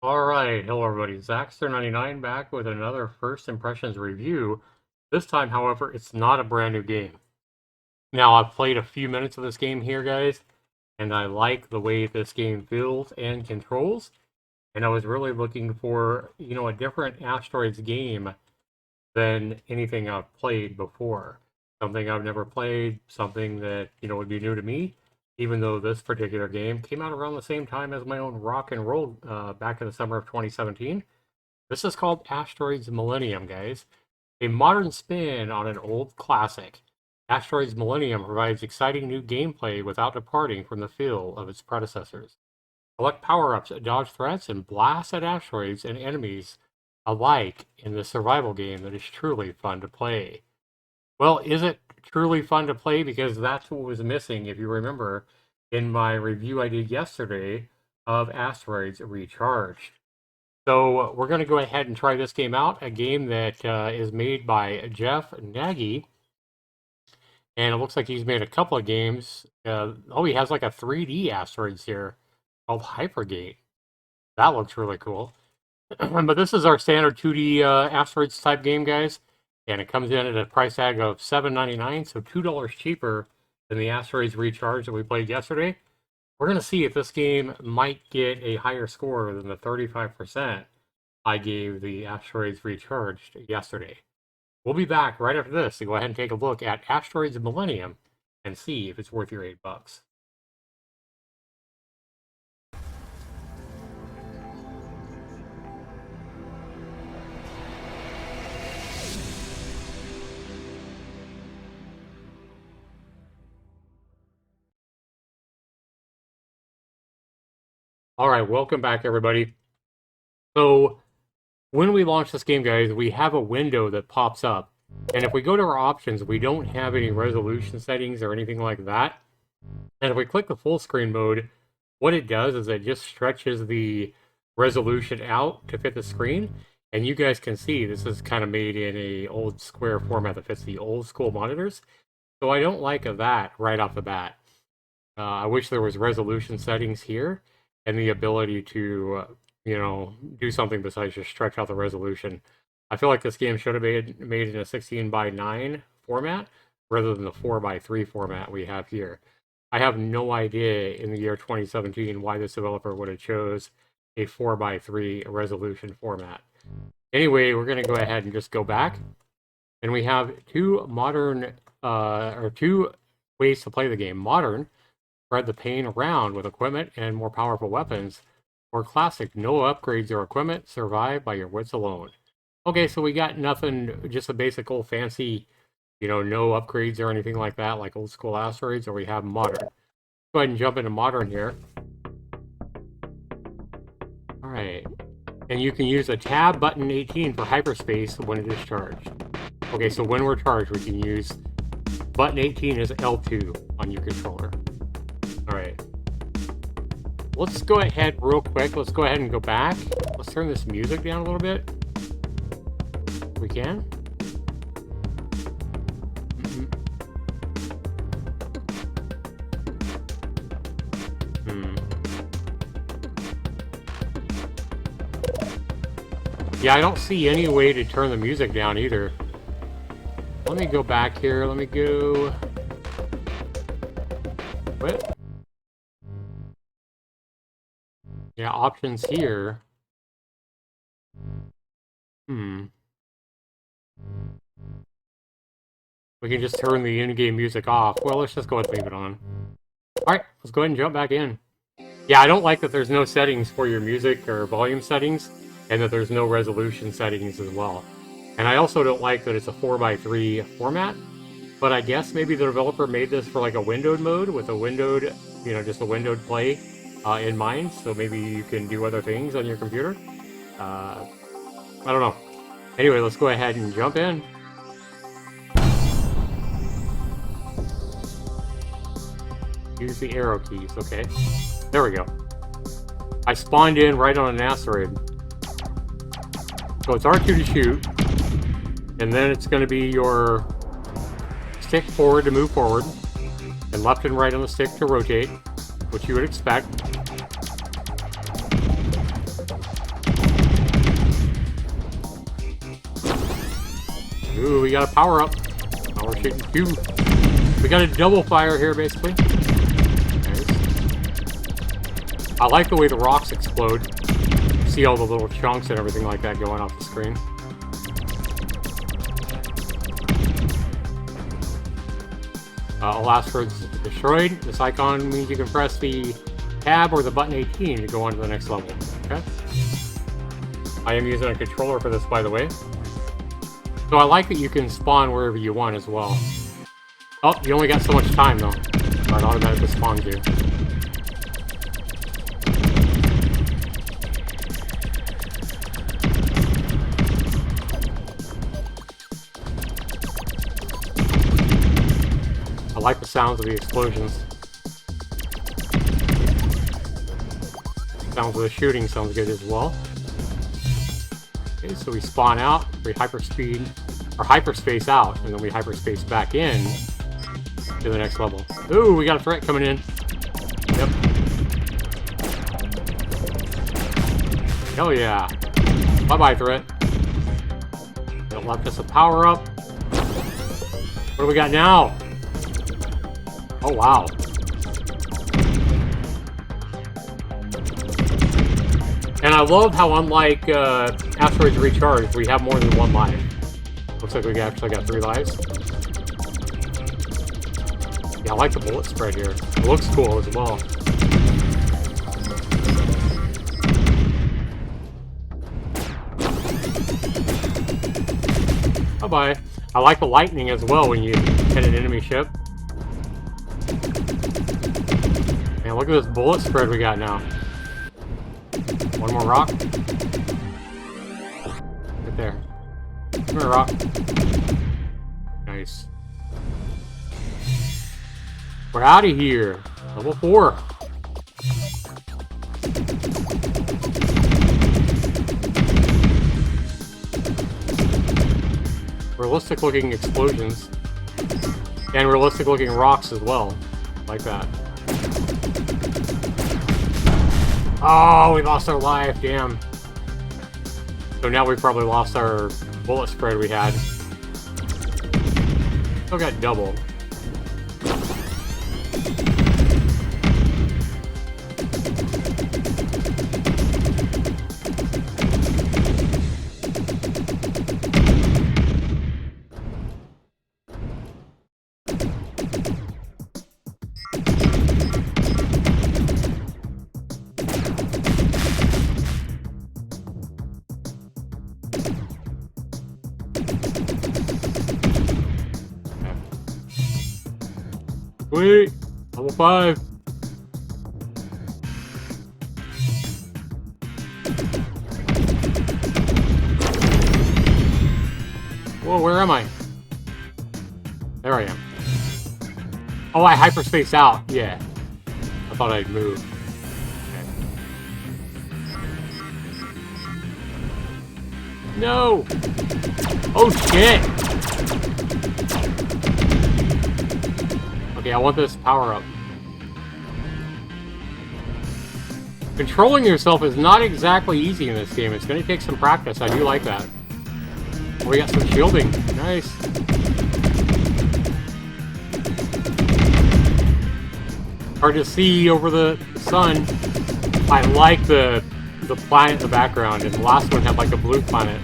Alright, hello everybody, Zaxter99 back with another First Impressions review. This time, however, it's not a brand new game. Now, I've played a few minutes of this game here, guys, and I like the way this game feels and controls, and I was really looking for, a different Asteroids game than anything I've played before. Something I've never played, something that, would be new to me, even though this particular game came out around the same time as my own rock and roll back in the summer of 2017. This is called Asteroids Millennium, guys. A modern spin on an old classic. Asteroids Millennium provides exciting new gameplay without departing from the feel of its predecessors. Collect power-ups, dodge threats, and blast at asteroids and enemies alike in this survival game that is truly fun to play. Well, is it truly fun to play? Because that's what was missing, if you remember, in my review I did yesterday of Asteroids Recharged. So we're going to go ahead and try this game out, a game that is made by Jeff Nagy. And it looks like he's made a couple of games. He has like a 3D Asteroids here called Hypergate. That looks really cool. But this is our standard 2D Asteroids type game, guys. And it comes in at a price tag of $7.99, so $2 cheaper than the Asteroids Recharged that we played yesterday. We're going to see if this game might get a higher score than the 35% I gave the Asteroids Recharged yesterday. We'll be back right after this to go ahead and take a look at Asteroids Millennium and see if it's worth your $8. All right, welcome back, everybody. So when we launch this game, guys, we have a window that pops up. And if we go to our options, we don't have any resolution settings or anything like that. And if we click the full screen mode, what it does is it just stretches the resolution out to fit the screen. And you guys can see this is kind of made in a old square format that fits the old school monitors. So I don't like that right off the bat. I wish there was resolution settings here and the ability to, do something besides just stretch out the resolution. I feel like this game should have been made in a 16:9 format rather than the 4:3 format we have here. I have no idea in the year 2017 why this developer would have chose a 4:3 resolution format. Anyway, we're going to go ahead and just go back. And we have two ways to play the game. Modern, spread the pain around with equipment and more powerful weapons. Or classic, no upgrades or equipment, survive by your wits alone. Okay, so we got nothing, just a basic old fancy, no upgrades or anything like that, like old school Asteroids, or we have modern. Go ahead and jump into modern here. All right, and you can use a tab button 18 for hyperspace when it is charged. Okay, so when we're charged, we can use button 18 as L2 on your controller. All right. Let's go ahead real quick. Let's go ahead and go back. Let's turn this music down a little bit. We can. Yeah, I don't see any way to turn the music down either. Let me go back here. Let me go. What? Yeah, options here. We can just turn the in-game music off. Well, let's just go ahead and leave it on. Alright, let's go ahead and jump back in. Yeah, I don't like that there's no settings for your music or volume settings, and that there's no resolution settings as well. And I also don't like that it's a 4:3 format, but I guess maybe the developer made this for like a windowed mode with a windowed, just a windowed play in mind, so maybe you can do other things on your computer. I don't know. Anyway, let's go ahead and jump in. Use the arrow keys, okay. There we go. I spawned in right on an asteroid. So it's R2 to shoot, and then it's going to be your stick forward to move forward, and left and right on the stick to rotate, which you would expect. Ooh, we got a power up. Now we're shooting two. We got a double fire here, basically. Nice. I like the way the rocks explode. See all the little chunks and everything like that going off the screen. Asteroids destroyed. This icon means you can press the tab or the button 18 to go on to the next level. Okay. I am using a controller for this, by the way. So I like that you can spawn wherever you want as well. Oh, you only got so much time though. So it automatically spawns you. I like the sounds of the explosions. Sounds of the shooting sounds good as well. Okay, so we spawn out, we hyperspeed, or hyperspace out, and then we hyperspace back in to the next level. Ooh, we got a threat coming in. Yep. Hell yeah. Bye-bye, threat. Don't let us a power up. What do we got now? Oh, wow. And I love how, unlike Asteroids Recharge, we have more than one life. Looks like we actually got 3 lives. Yeah, I like the bullet spread here. It looks cool as well. Bye-bye. I like the lightning as well when you hit an enemy ship. Man, look at this bullet spread we got now. One more rock. Right there. Come here, rock. Nice. We're out of here. Level 4. Realistic looking explosions. And realistic looking rocks as well. Like that. Oh, we lost our life, damn. So now we probably lost our bullet spread we had. Still got double. Sweet! Level 5! Whoa, where am I? There I am. Oh, I hyperspace out. Yeah. I thought I'd move. Okay. No! Oh, shit! Okay, I want this power up. Controlling yourself is not exactly easy in this game. It's going to take some practice. I do like that. Oh, we got some shielding. Nice. Hard to see over the sun. I like the planet in the background, and the last one had like a blue planet.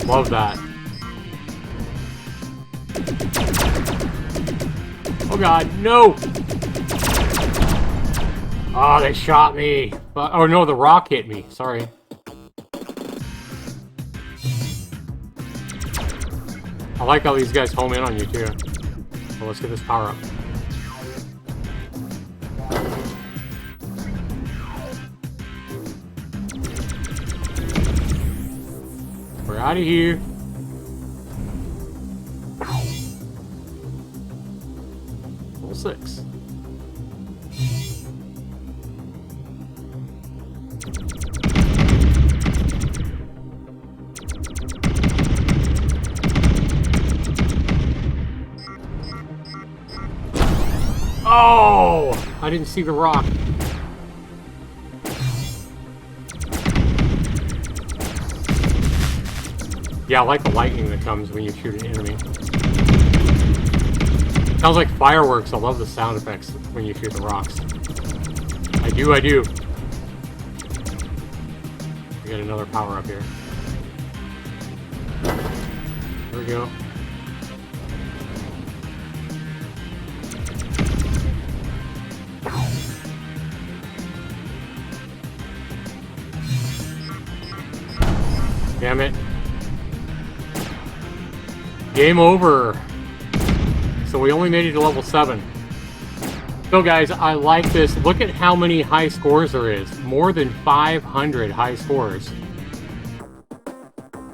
Love that. Oh god, no! Oh, they shot me. Oh no, the rock hit me. Sorry. I like how these guys home in on you too. Well, let's get this power up. We're out of here. Level 6. Oh! I didn't see the rock. Yeah, I like the lightning that comes when you shoot an enemy. Sounds like fireworks. I love the sound effects when you shoot the rocks. I do. We got another power up here. There we go. Damn it. Game over. So we only made it to level 7. So guys, I like this. Look at how many high scores there is. More than 500 high scores.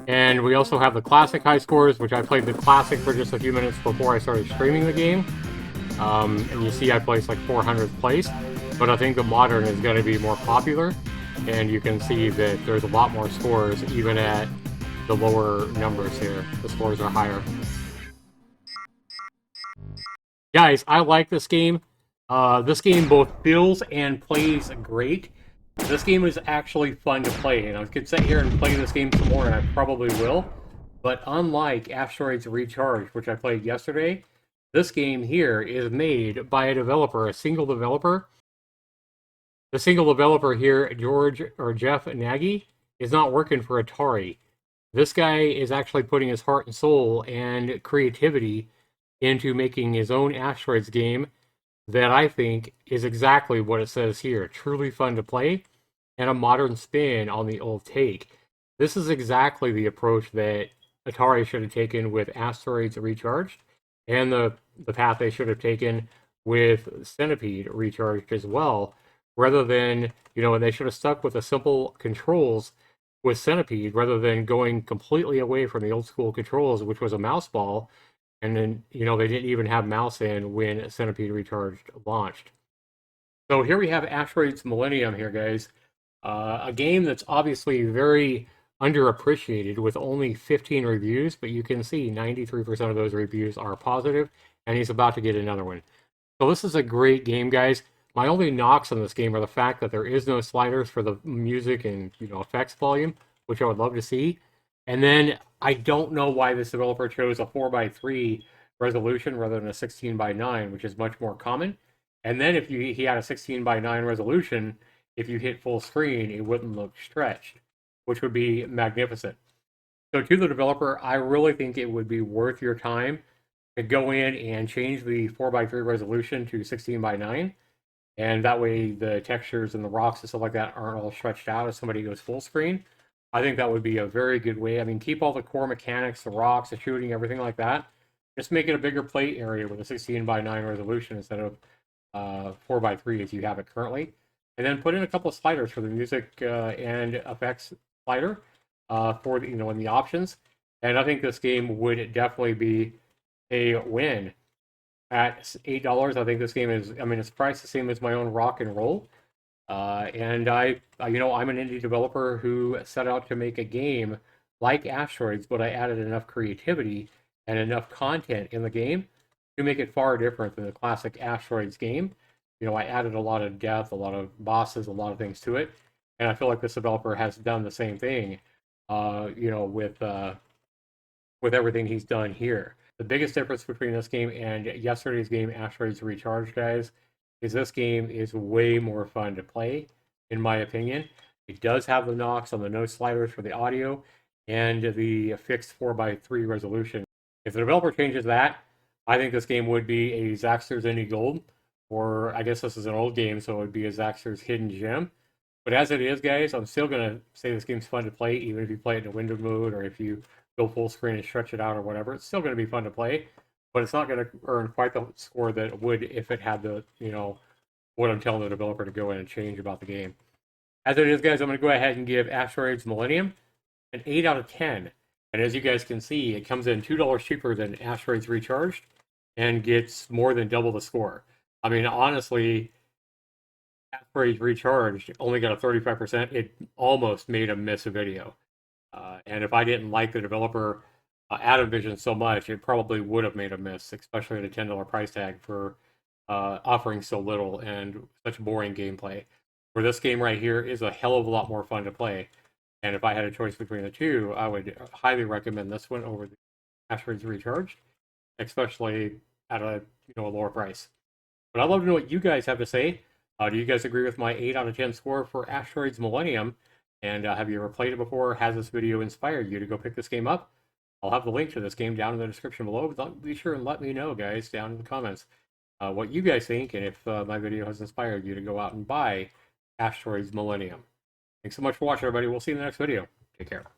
And we also have the classic high scores, which I played the classic for just a few minutes before I started streaming the game. And you see I placed like 400th place. But I think the modern is going to be more popular. And you can see that there's a lot more scores even at the lower numbers here. The scores are higher. Guys, I like this game. This game both feels and plays great. This game is actually fun to play, and I could sit here and play this game some more, and I probably will. But unlike Asteroids Recharged, which I played yesterday, this game here is made by a developer, a single developer. The single developer here, Jeff Nagy, is not working for Atari. This guy is actually putting his heart and soul and creativity into making his own Asteroids game that I think is exactly what it says here. Truly fun to play and a modern spin on the old take. This is exactly the approach that Atari should have taken with Asteroids Recharged and the path they should have taken with Centipede Recharged as well. Rather than, they should have stuck with the simple controls with Centipede rather than going completely away from the old school controls, which was a mouse ball. And then, they didn't even have mouse in when Centipede Recharged launched. So here we have Asteroids Millennium here, guys. A game that's obviously very underappreciated with only 15 reviews, but you can see 93% of those reviews are positive, and he's about to get another one. So this is a great game, guys. My only knocks on this game are the fact that there is no sliders for the music and effects volume, which I would love to see. And then I don't know why this developer chose a 4:3 resolution rather than a 16:9, which is much more common. And then if he had a 16:9 resolution, if you hit full screen, it wouldn't look stretched, which would be magnificent. So to the developer, I really think it would be worth your time to go in and change the 4:3 resolution to 16:9. And that way the textures and the rocks and stuff like that aren't all stretched out as somebody goes full screen. I think that would be a very good way. I mean, keep all the core mechanics, the rocks, the shooting, everything like that. Just make it a bigger plate area with a 16:9 resolution instead of 4:3 as you have it currently. And then put in a couple of sliders for the music and effects slider for in the options. And I think this game would definitely be a win. At $8, I think this game is. I mean, it's priced the same as my own Rock and Roll. And I'm an indie developer who set out to make a game like Asteroids, but I added enough creativity and enough content in the game to make it far different than the classic Asteroids game. I added a lot of depth, a lot of bosses, a lot of things to it, and I feel like this developer has done the same thing. With everything he's done here. The biggest difference between this game and yesterday's game, Asteroids Recharged, guys, is this game is way more fun to play, in my opinion. It does have the knocks on the no sliders for the audio and the fixed 4:3 resolution. If the developer changes that, I think this game would be a Zaxxer's Indie Gold, or I guess this is an old game, so it would be a Zaxxer's Hidden Gem. But as it is, guys, I'm still going to say this game's fun to play, even if you play it in a window mode or if you go full screen and stretch it out or whatever. It's still going to be fun to play, but it's not going to earn quite the score that it would if it had the, what I'm telling the developer to go in and change about the game. As it is, guys, I'm going to go ahead and give Asteroids Millennium an 8 out of 10. And as you guys can see, it comes in $2 cheaper than Asteroids Recharged and gets more than double the score. I mean, honestly, Asteroids Recharged only got a 35%. It almost made him miss a video. And if I didn't like the developer, Adam Vision, so much, it probably would have made a miss, especially at a $10 price tag for offering so little and such boring gameplay. Where this game right here is a hell of a lot more fun to play. And if I had a choice between the two, I would highly recommend this one over the Asteroids Recharged, especially at a a lower price. But I'd love to know what you guys have to say. Do you guys agree with my 8 out of 10 score for Asteroids Millennium? And have you ever played it before? Has this video inspired you to go pick this game up? I'll have the link to this game down in the description below. But be sure and let me know, guys, down in the comments, what you guys think and if my video has inspired you to go out and buy Asteroids Millennium. Thanks so much for watching, everybody. We'll see you in the next video. Take care.